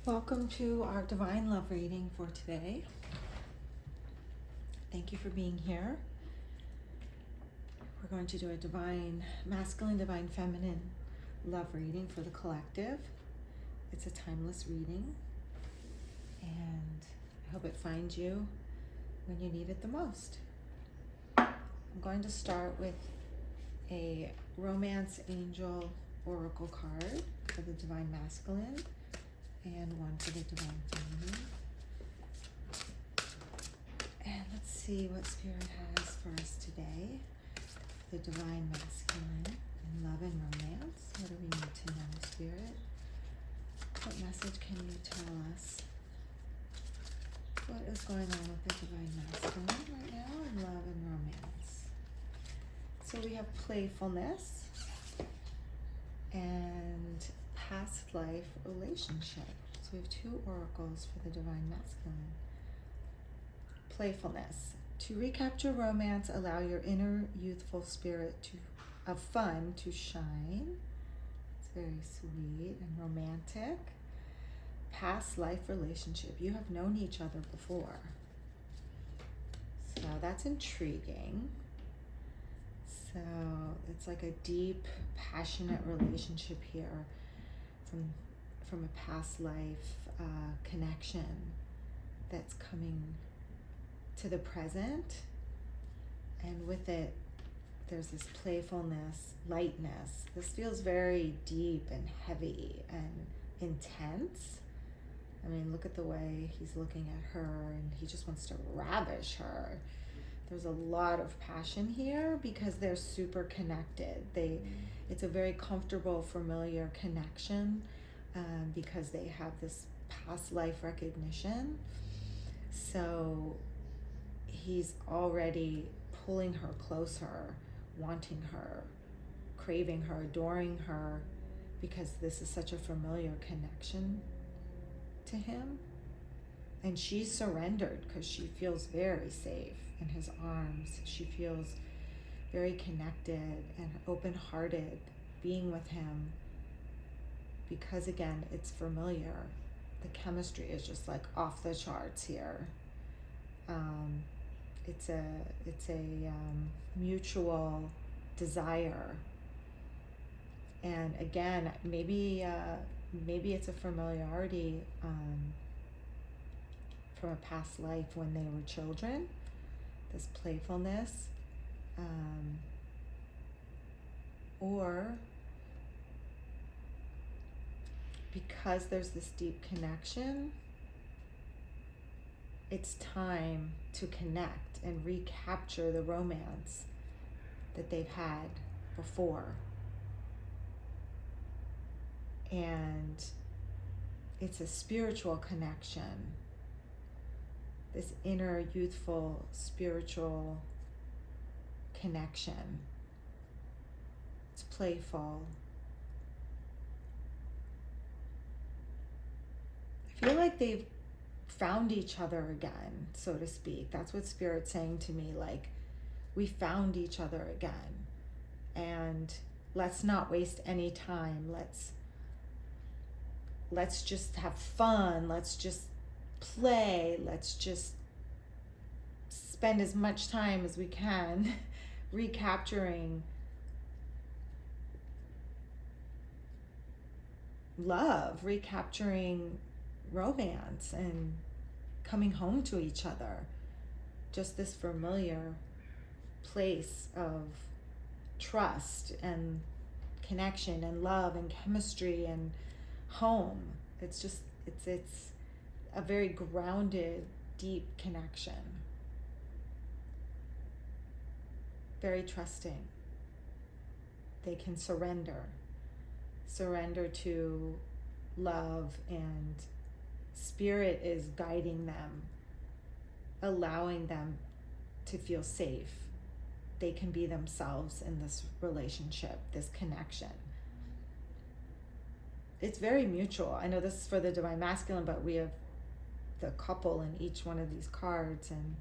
Welcome to our Divine Love reading for today. Thank you for being here. We're going to do a divine masculine, divine feminine love reading for the collective. It's a timeless reading, and I hope it finds you when you need it the most. I'm going to start with a Romance Angel Oracle card for the divine masculine and one for the divine feminine. And let's see what Spirit has for us today. The divine masculine in love and romance. What do we need to know, Spirit? What message can you tell us? What is going on with the divine masculine right now in love and romance? So we have playfulness and past life relationship. So we have two oracles for the divine masculine. Playfulness. To recapture romance, allow your inner youthful spirit of fun to shine. It's very sweet and romantic. Past life relationship. You have known each other before. So that's intriguing. So it's like a deep, passionate relationship here from a past life connection that's coming to the present, and with it there's this playfulness, lightness. This feels very deep and heavy and intense. I mean, look at the way he's looking at her, and he just wants to ravish her. There's a lot of passion here because they're super connected. It's a very comfortable, familiar connection because they have this past life recognition. So he's already pulling her closer, wanting her, craving her, adoring her, because this is such a familiar connection to him. And she's surrendered because she feels very safe in his arms. She feels very connected and open-hearted being with him because, again, it's familiar. The chemistry is just like off the charts here. It's a mutual desire, and again, maybe it's a familiarity from a past life when they were children. This playfulness, or because there's this deep connection, it's time to connect and recapture the romance that they've had before. And it's a spiritual connection, this inner youthful spiritual connection. It's playful. I feel like they've found each other again, so to speak. That's what Spirit's saying to me, like, we found each other again, and let's not waste any time. Let's just have fun. Let's just play. Let's just spend as much time as we can recapturing love, recapturing romance, and coming home to each other. Just this familiar place of trust and connection and love and chemistry and home. It's a very grounded, deep connection. Very trusting. They can surrender to love, and Spirit is guiding them, allowing them to feel safe. They can be themselves in this relationship, this connection. It's very mutual. I know this is for the divine masculine, but we have the couple in each one of these cards, and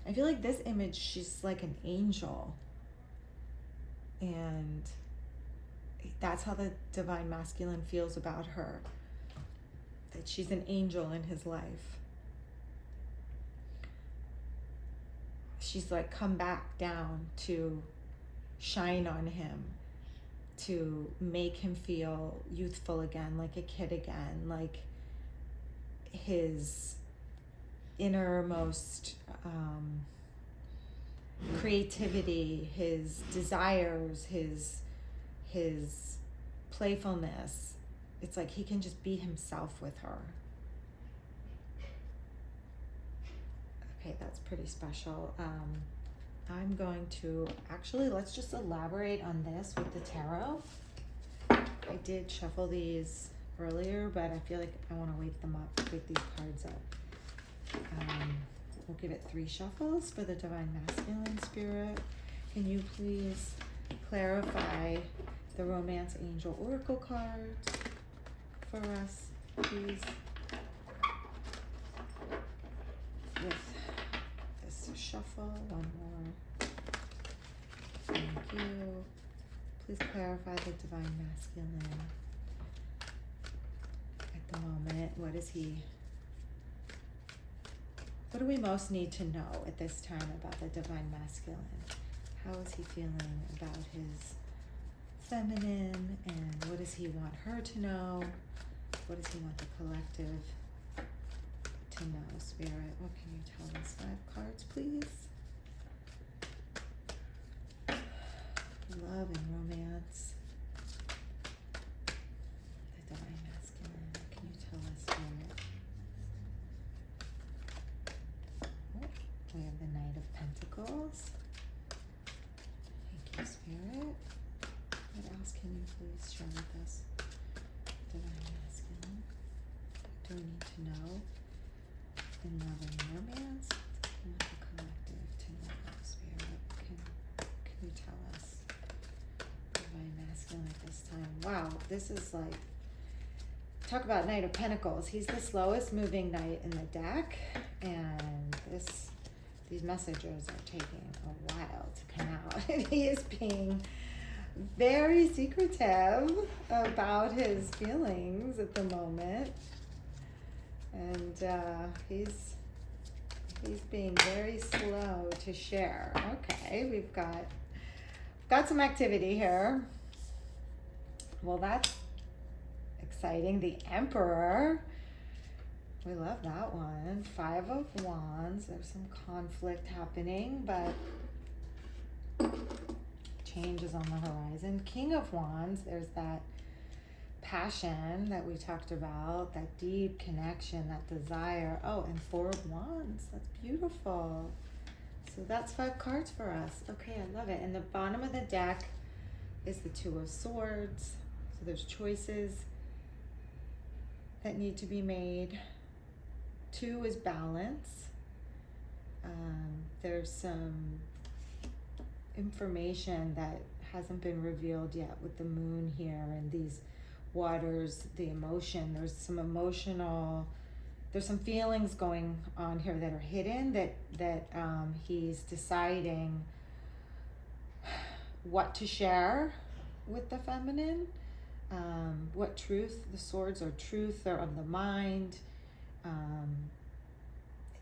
I feel like this image, she's like an angel, and that's how the divine masculine feels about her. that she's an angel in his life. She's like come back down to shine on him, to make him feel youthful again, like a kid again, like his innermost creativity, his desires, his playfulness. It's like he can just be himself with her. Okay, that's pretty special. I'm going to actually, let's just elaborate on this with the tarot. I did shuffle these earlier, but I feel like I want to wake these cards up. We'll give it 3 shuffles for the Divine Masculine Spirit. Can you please clarify the Romance Angel Oracle cards for us, please? With this shuffle, one more. Thank you. Please clarify the Divine Masculine at the moment. What do we most need to know at this time about the Divine Masculine? How is he feeling about his feminine, and what does he want her to know? What does he want the collective to know? Spirit, what can you tell us? 5 cards, please. Love and romance. The Divine Masculine, what can you tell us, Spirit? We have the Knight of Pentacles. Thank you, Spirit. What else can you please share with us? Divine Masculine. What do we need to know in love and romance? I want the collective to know, Spirit. Can you tell us? Divine Masculine at this time. Wow, this is like, talk about Knight of Pentacles. He's the slowest moving knight in the deck, and these messages are taking a while to come out. He is being very secretive about his feelings at the moment, and he's being very slow to share. Okay, we've got some activity here. Well, that's exciting. The Emperor. We love that one. 5 of Wands. There's some conflict happening, but change is on the horizon. King of Wands. There's that passion that we talked about, that deep connection, that desire. Oh, and 4 of Wands. That's beautiful. So that's 5 cards for us. Okay, I love it. And the bottom of the deck is the 2 of Swords. So there's choices that need to be made. 2 is balance. There's some information that hasn't been revealed yet with the moon here and these waters, the emotion. There's some feelings going on here that are hidden that he's deciding what to share with the feminine. What truth, the swords are truth, they're of the mind.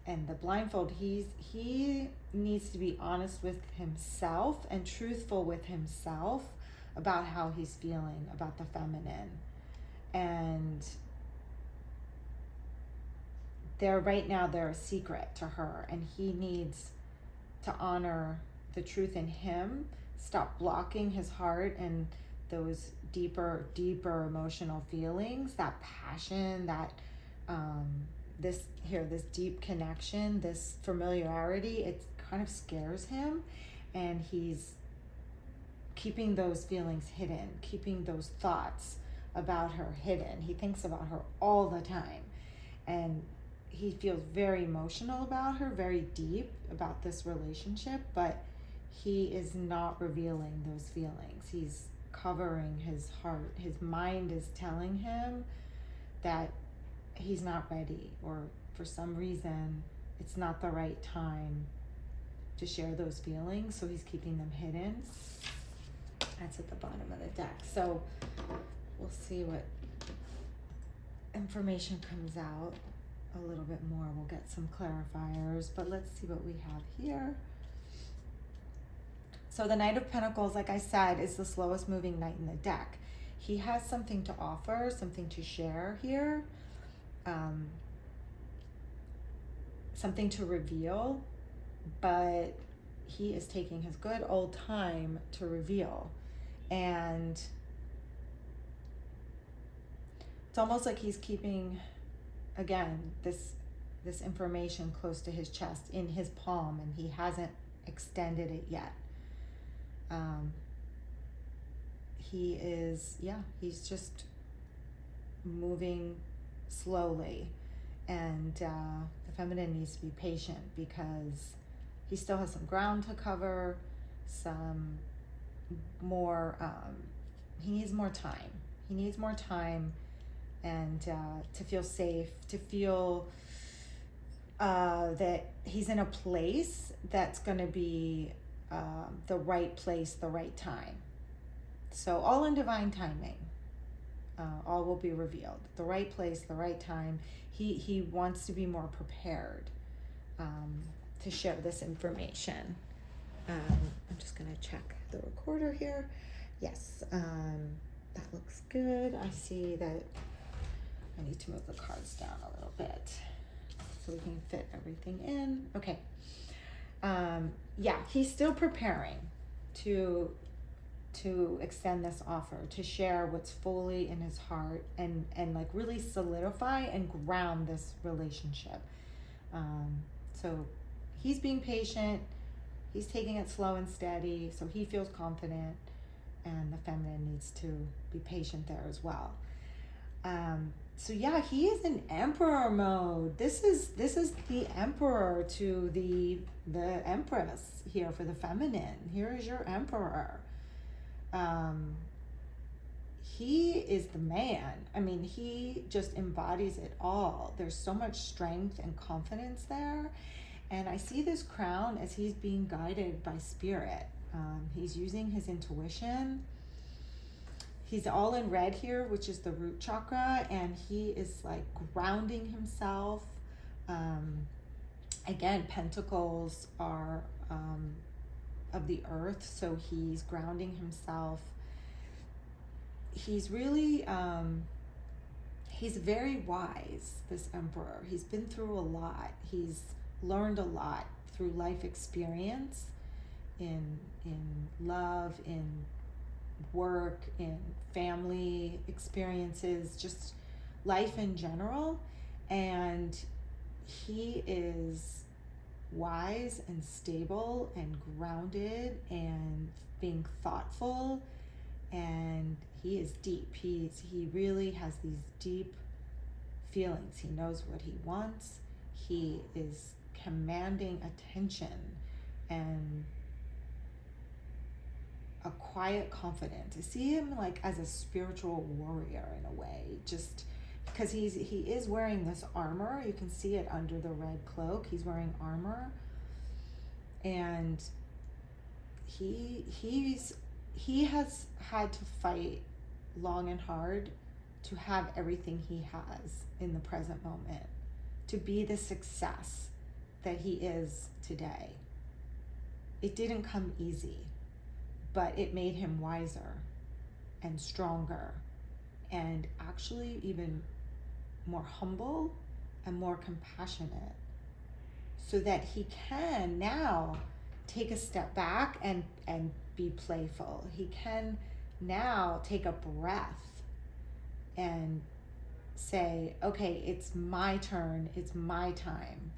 And the blindfold, he needs to be honest with himself and truthful with himself about how he's feeling about the feminine. And right now they're a secret to her, and he needs to honor the truth in him, stop blocking his heart and those deeper emotional feelings, that passion, that this deep connection, this familiarity. It kind of scares him, and he's keeping those feelings hidden, keeping those thoughts about her hidden. He thinks about her all the time, and he feels very emotional about her, very deep about this relationship, but he is not revealing those feelings. He's covering his heart. His mind is telling him that he's not ready, or for some reason it's not the right time to share those feelings, so he's keeping them hidden. That's at the bottom of the deck. So we'll see what information comes out a little bit more, we'll get some clarifiers, but let's see what we have here. So the Knight of Pentacles, like I said, is the slowest moving knight in the deck. He has something to offer, something to share here, something to reveal, but he is taking his good old time to reveal. And it's almost like he's keeping, again, this information close to his chest, in his palm, and he hasn't extended it yet. He is, he's just moving slowly, and the feminine needs to be patient because he still has some ground to cover, some more, he needs more time. He needs more time, and to feel safe, to feel that he's in a place that's going to be the right place, the right time. So all in divine timing, all will be revealed. The right place, the right time. He wants to be more prepared to share this information. I'm just going to check the recorder here. Yes, that looks good. I see that I need to move the cards down a little bit so we can fit everything in. Okay. He's still preparing to extend this offer, to share what's fully in his heart, and like really solidify and ground this relationship. So he's being patient, he's taking it slow and steady, so he feels confident, and the feminine needs to be patient there as well. He is in emperor mode. This is the emperor to the empress here for the feminine. Here is your emperor. He is the man. I mean, he just embodies it all. There's so much strength and confidence there. And I see this crown as he's being guided by spirit. He's using his intuition. He's all in red here, which is the root chakra, and he is like grounding himself. Again, pentacles are of the earth, so he's grounding himself. He's really, he's very wise, this emperor. He's been through a lot. He's learned a lot through life experience, in love, in work, in family experiences, just life in general. And he is wise and stable and grounded and being thoughtful, and he is deep. He really has these deep feelings. He knows what he wants. He is commanding attention and a quiet confidence. I see him like as a spiritual warrior in a way, just because he is wearing this armor. You can see it under the red cloak. He's wearing armor, and he has had to fight long and hard to have everything he has in the present moment, to be the success that he is today. It didn't come easy, but it made him wiser and stronger, and actually even more humble and more compassionate, so that he can now take a step back and be playful. He can now take a breath and say, okay, it's my turn, it's my time.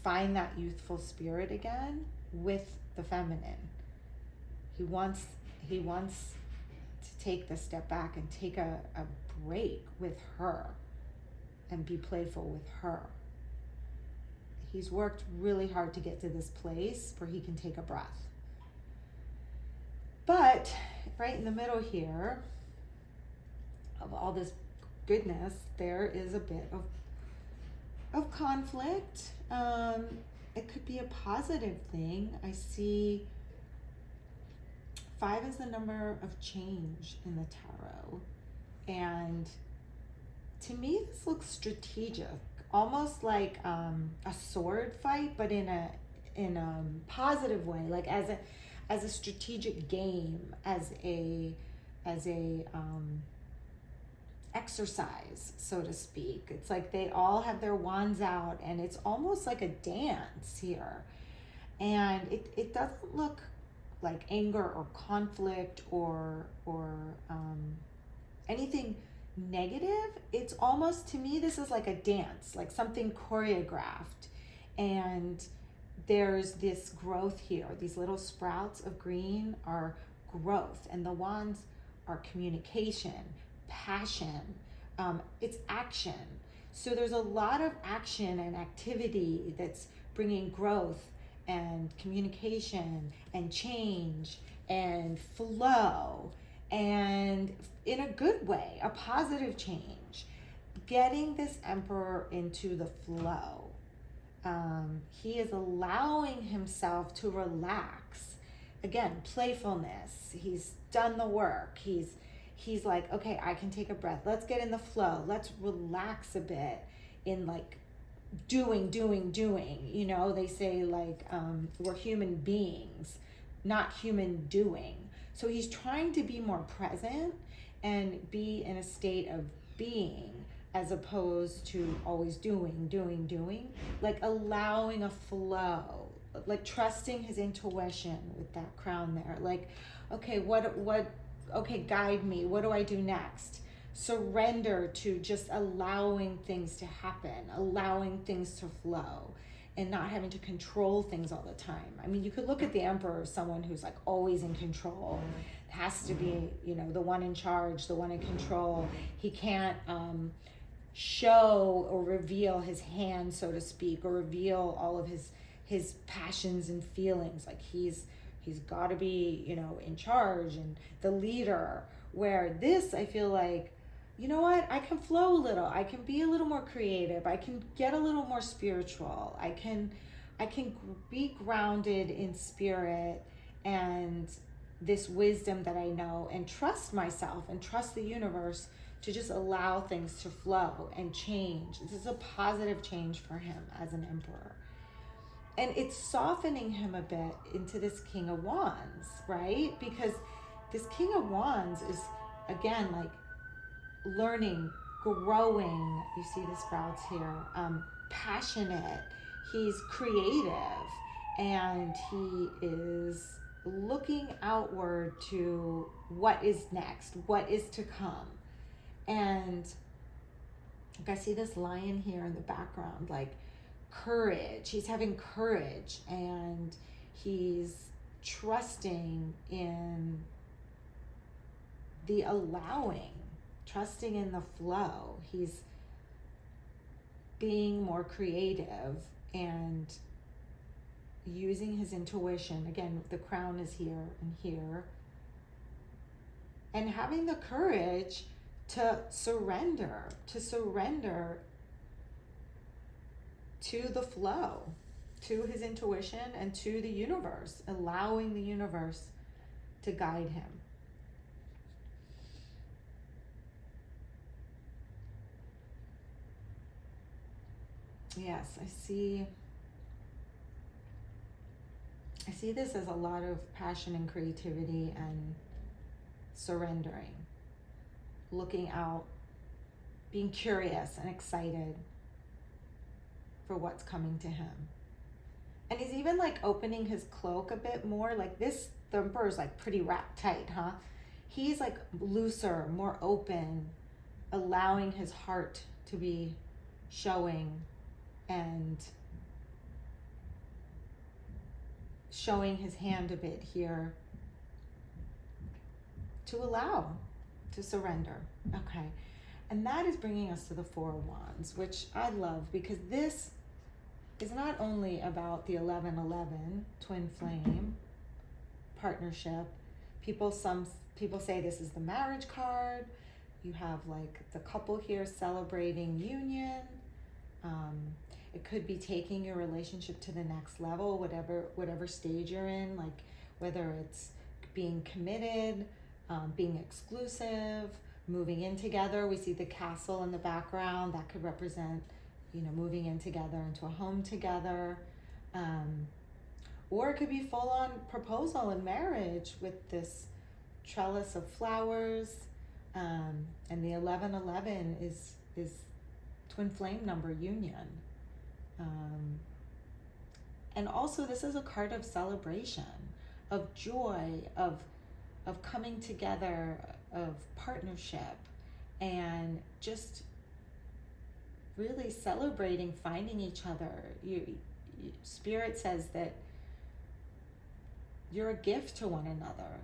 Find that youthful spirit again with the feminine. He wants to take the step back and take a break with her and be playful with her. He's worked really hard to get to this place where he can take a breath. But right in the middle here of all this goodness, there is a bit of conflict. It could be a positive thing. I see 5 is the number of change in the tarot. And to me, this looks strategic, almost like a sword fight, but in a positive way, like as a strategic game, as a exercise, so to speak. It's like they all have their wands out, and it's almost like a dance here. And it doesn't look like anger or conflict or anything negative. It's almost, to me, this is like a dance, like something choreographed. And there's this growth here. These little sprouts of green are growth, and the wands are communication, passion, it's action. So there's a lot of action and activity that's bringing growth and communication and change and flow, and in a good way, a positive change, getting this emperor into the flow. He is allowing himself to relax. Again, playfulness. He's done the work. He's like, okay, I can take a breath. Let's get in the flow. Let's relax a bit in like doing. You know, they say like we're human beings, not human doing. So he's trying to be more present and be in a state of being, as opposed to always doing, like allowing a flow, like trusting his intuition with that crown there. Like, okay, okay, guide me. What do I do next? Surrender to just allowing things to happen, allowing things to flow, and not having to control things all the time. I mean, you could look at the emperor as someone who's like always in control. It has to be, you know, the one in charge, the one in control. He can't show or reveal his hand, so to speak, or reveal all of his passions and feelings. Like he's got to be, you know, in charge and the leader. Where this, I feel like, you know what, I can flow a little, I can be a little more creative, I can get a little more spiritual, I can be grounded in spirit and this wisdom that I know, and trust myself and trust the universe to just allow things to flow and change. This is a positive change for him as an emperor. And it's softening him a bit into this King of Wands, right? Because this King of Wands is, again, like learning, growing. You see the sprouts here. Passionate. He's creative. And he is looking outward to what is next, what is to come. And like I see this lion here in the background, like courage. He's having courage, and he's trusting in the allowing, trusting in the flow. He's being more creative and using his intuition. Again, the crown is here and here. And having the courage to surrender to the flow, to his intuition and to the universe, allowing the universe to guide him. Yes, I see this as a lot of passion and creativity and surrendering, looking out, being curious and excited for what's coming to him. And he's even like opening his cloak a bit more. Like this, the emperor's like pretty wrapped tight, huh? He's like looser, more open, allowing his heart to be showing and showing his hand a bit here to allow, to surrender. Okay. And that is bringing us to the Four of Wands, which I love, because this is not only about the 1111 twin flame partnership. Some people say this is the marriage card. You have like the couple here celebrating union. It could be taking your relationship to the next level, whatever stage you're in, like whether it's being committed, being exclusive, moving in together. We see the castle in the background. That could represent, moving in together into a home together. Or it could be full-on proposal and marriage with this trellis of flowers. And the 1111 is twin flame number union. And also this is a card of celebration, of joy, of coming together, of partnership, and just really celebrating finding each other. Spirit says that you're a gift to one another,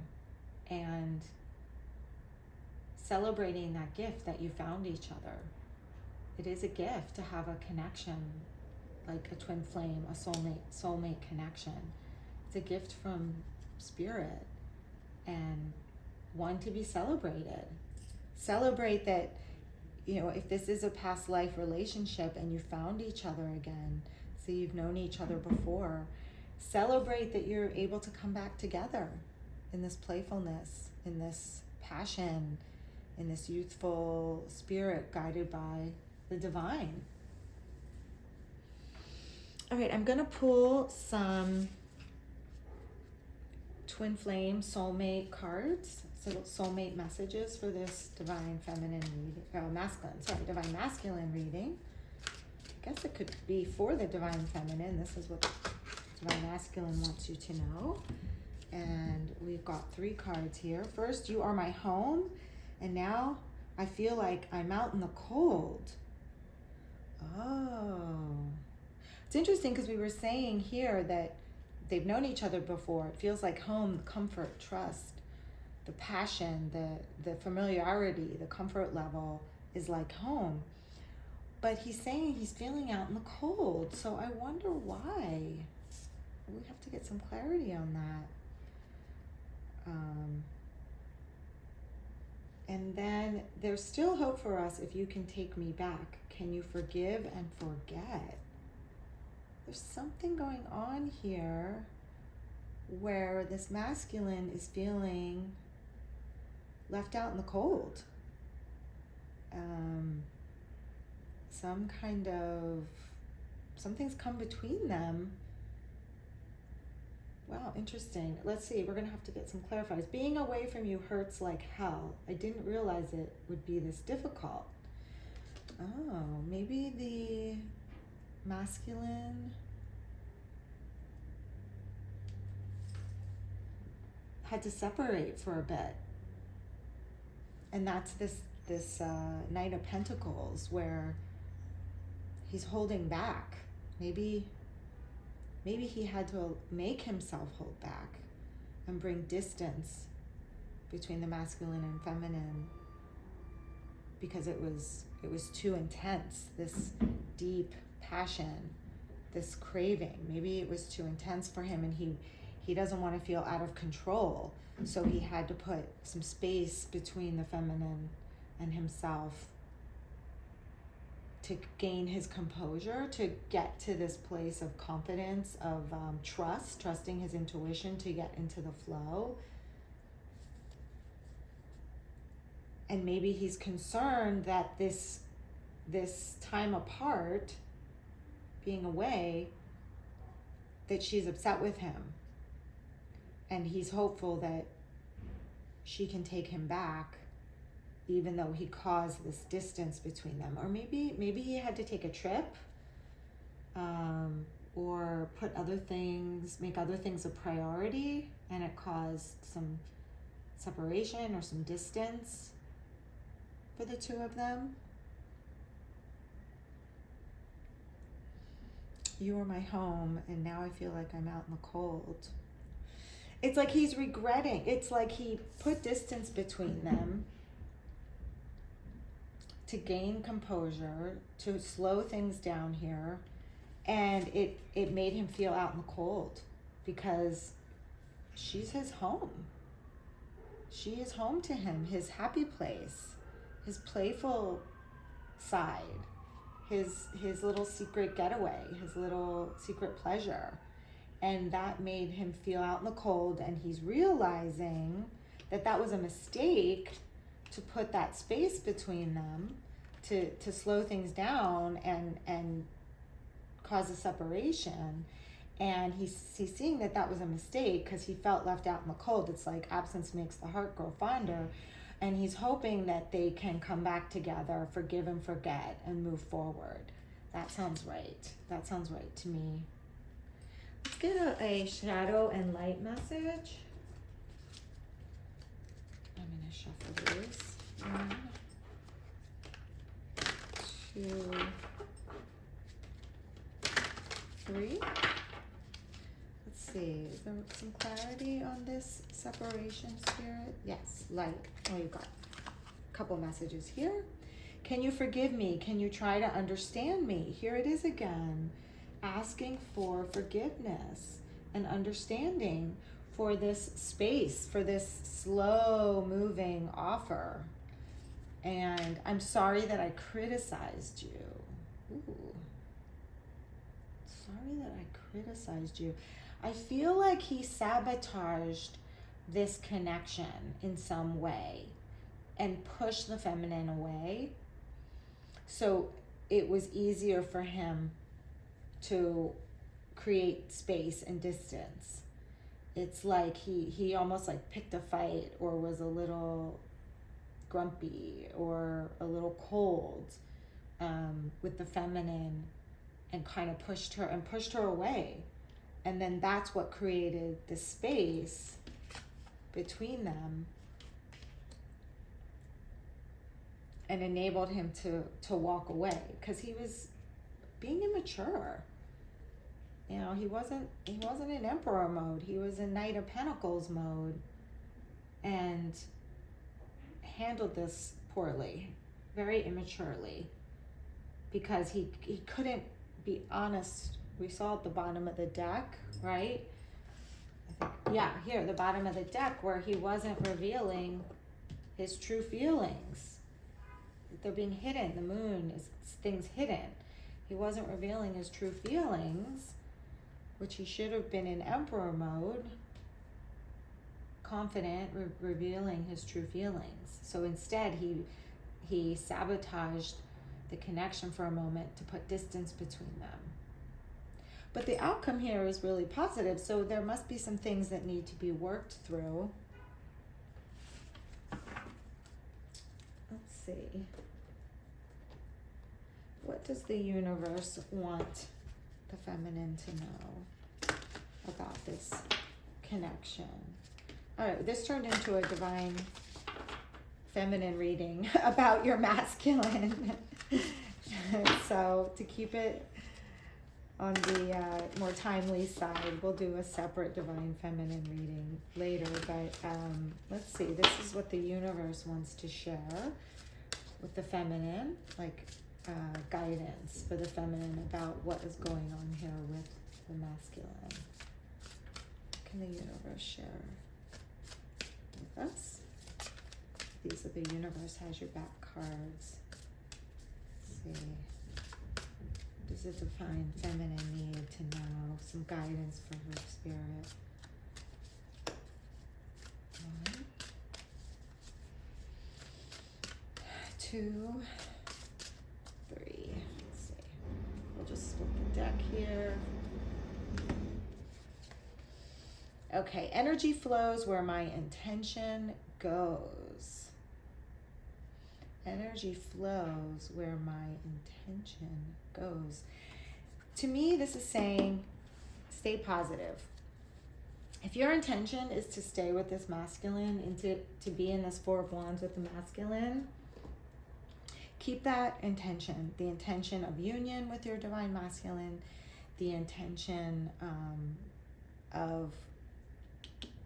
and celebrating that gift that you found each other. It is a gift to have a connection, like a twin flame, a soulmate connection. It's a gift from Spirit, and one to be celebrated. Celebrate that, if this is a past life relationship and you found each other again, so you've known each other before, celebrate that you're able to come back together in this playfulness, in this passion, in this youthful spirit guided by the divine. All right, I'm gonna pull some twin flame soulmate cards, so soulmate messages for this divine feminine reading, divine masculine reading. I guess it could be for the divine feminine. This is what divine masculine wants you to know. And we've got 3 cards here. First, you are my home, and now I feel like I'm out in the cold. Oh. It's interesting because we were saying here that they've known each other before. It feels like home, comfort, trust, the passion, the familiarity, the comfort level is like home. But he's saying he's feeling out in the cold. So I wonder why. We have to get some clarity on that. And then there's still hope for us if you can take me back. Can you forgive and forget? There's something going on here where this masculine is feeling left out in the cold. Something's come between them. Wow, interesting. Let's see, we're gonna have to get some clarifiers. Being away from you hurts like hell. I didn't realize it would be this difficult. Oh, maybe the masculine had to separate for a bit. And that's this Knight of Pentacles where he's holding back. Maybe he had to make himself hold back and bring distance between the masculine and feminine because it was too intense, this deep passion, this craving. Maybe it was too intense for him, and he doesn't want to feel out of control, so he had to put some space between the feminine and himself to gain his composure, to get to this place of confidence, of trusting his intuition to get into the flow. And maybe he's concerned that this time apart, being away, that she's upset with him. And he's hopeful that she can take him back, even though he caused this distance between them. Or maybe he had to take a trip, or make other things a priority, and it caused some separation or some distance for the two of them. You are my home, and now I feel like I'm out in the cold. It's like he's regretting. It's like he put distance between them to gain composure, to slow things down here, and it made him feel out in the cold because she's his home. She is home to him, his happy place, his playful side, his little secret getaway, his little secret pleasure. And that made him feel out in the cold, and he's realizing that was a mistake to put that space between them to slow things down and cause a separation. And he's seeing that was a mistake because he felt left out in the cold. It's like absence makes the heart grow fonder. And he's hoping that they can come back together, forgive and forget, and move forward. That sounds right. That sounds right to me. Let's get a shadow and light message. I'm going to shuffle these. 1, 2, 3. Let's see, is there some clarity on this separation, Spirit? Yes, light. Oh, you got a couple messages here. Can you forgive me? Can you try to understand me? Here it is again, asking for forgiveness and understanding for this space, for this slow moving offer. And I'm sorry that I criticized you. Ooh. Sorry that I criticized you. I feel like he sabotaged this connection in some way and pushed the feminine away. So it was easier for him to create space and distance. It's like he almost like picked a fight, or was a little grumpy or a little cold with the feminine, and kind of pushed her away. And then that's what created the space between them and enabled him to walk away, because he was being immature. You know, he wasn't in Emperor mode. He was in Knight of Pentacles mode, and handled this poorly, very immaturely, because he couldn't be honest. We saw at the bottom of the deck, right? I think, yeah, here, the bottom of the deck, where he wasn't revealing his true feelings. They're being hidden. The moon is things hidden. He wasn't revealing his true feelings, which he should have been in Emperor mode, confident, revealing his true feelings. So instead, he sabotaged the connection for a moment to put distance between them. But the outcome here is really positive, so there must be some things that need to be worked through. Let's see. What does the universe want the feminine to know about this connection? All right, this turned into a divine feminine reading about your masculine. So to keep it on the more timely side, we'll do a separate divine feminine reading later. But let's see, this is what the universe wants to share with the feminine, like guidance for the feminine about what is going on here with the masculine. What can the universe share with us? These are the universe has your back cards. Let's see. Does the divine feminine need to know some guidance for her spirit? 1, 2, 3. Let's see. We'll just split the deck here. Okay, energy flows where my intention goes. Energy flows where my intention goes. To me, this is saying, stay positive. If your intention is to stay with this masculine and to be in this Four of Wands with the masculine, keep that intention. The intention of union with your divine masculine, the intention of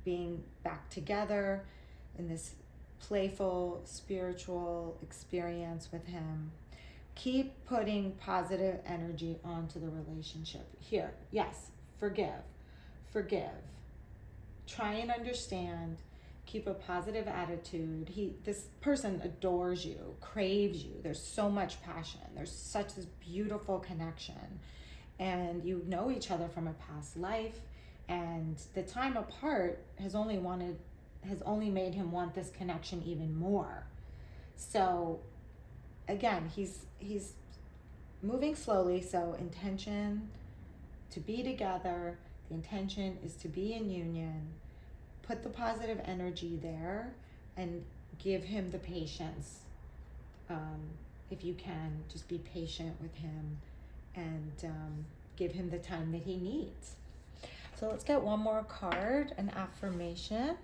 being back together in this playful, spiritual experience with him. Keep putting positive energy onto the relationship. Here, yes, forgive. Try and understand. Keep a positive attitude. This person adores you, craves you. There's so much passion. There's such this beautiful connection. And you know each other from a past life. And the time apart has only made him want this connection even more. So again, he's moving slowly, so intention to be together, the intention is to be in union. Put the positive energy there and give him the patience. If you can, just be patient with him and give him the time that he needs. So let's get one more card, an affirmation.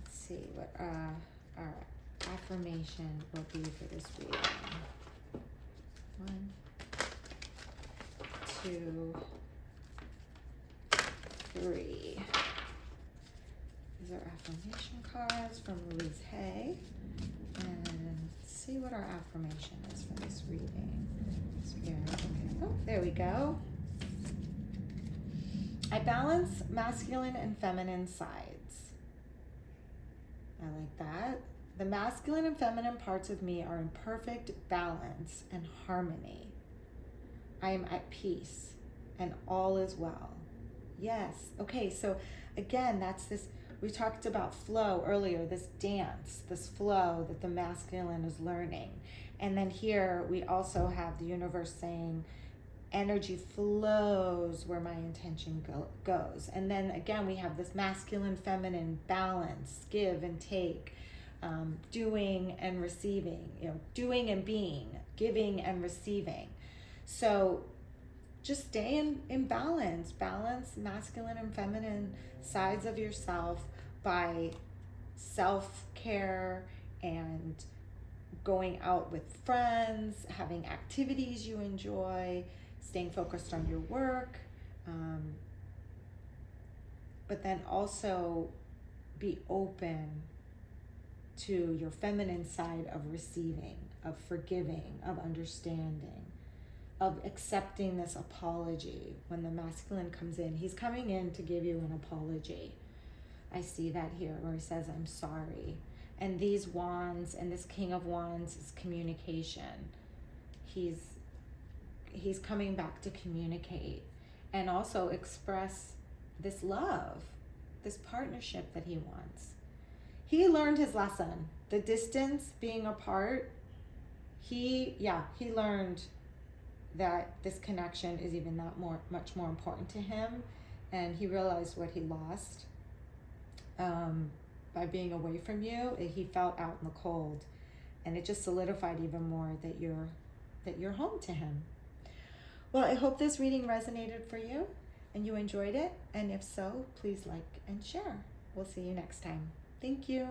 Let's see what our affirmation will be for this reading. 1, 2, 3. These are affirmation cards from Louise Hay. And let's see what our affirmation is for this reading. Spirit, okay. Oh, there we go. I balance masculine and feminine sides. I like that. The masculine and feminine parts of me are in perfect balance and harmony. I am at peace and all is well. Yes. Okay, so again, that's this, we talked about flow earlier, this dance, this flow that the masculine is learning. And then here we also have the universe saying, energy flows where my intention goes. And then again, we have this masculine, feminine balance, give and take, doing and receiving, doing and being, giving and receiving. So just stay in balance masculine and feminine sides of yourself by self-care and going out with friends, having activities you enjoy, staying focused on your work, but then also be open to your feminine side of receiving, of forgiving, of understanding, of accepting this apology. When the masculine comes in, he's coming in to give you an apology. I see that here where he says, I'm sorry. And these wands and this King of Wands is communication. He's coming back to communicate and also express this love, this partnership that he wants. He learned his lesson. The distance being apart, he learned that this connection is even much more important to him, and he realized what he lost by being away from you. He felt out in the cold, and it just solidified even more that you're home to him. Well, I hope this reading resonated for you and you enjoyed it, and if so, please like and share. We'll see you next time. Thank you.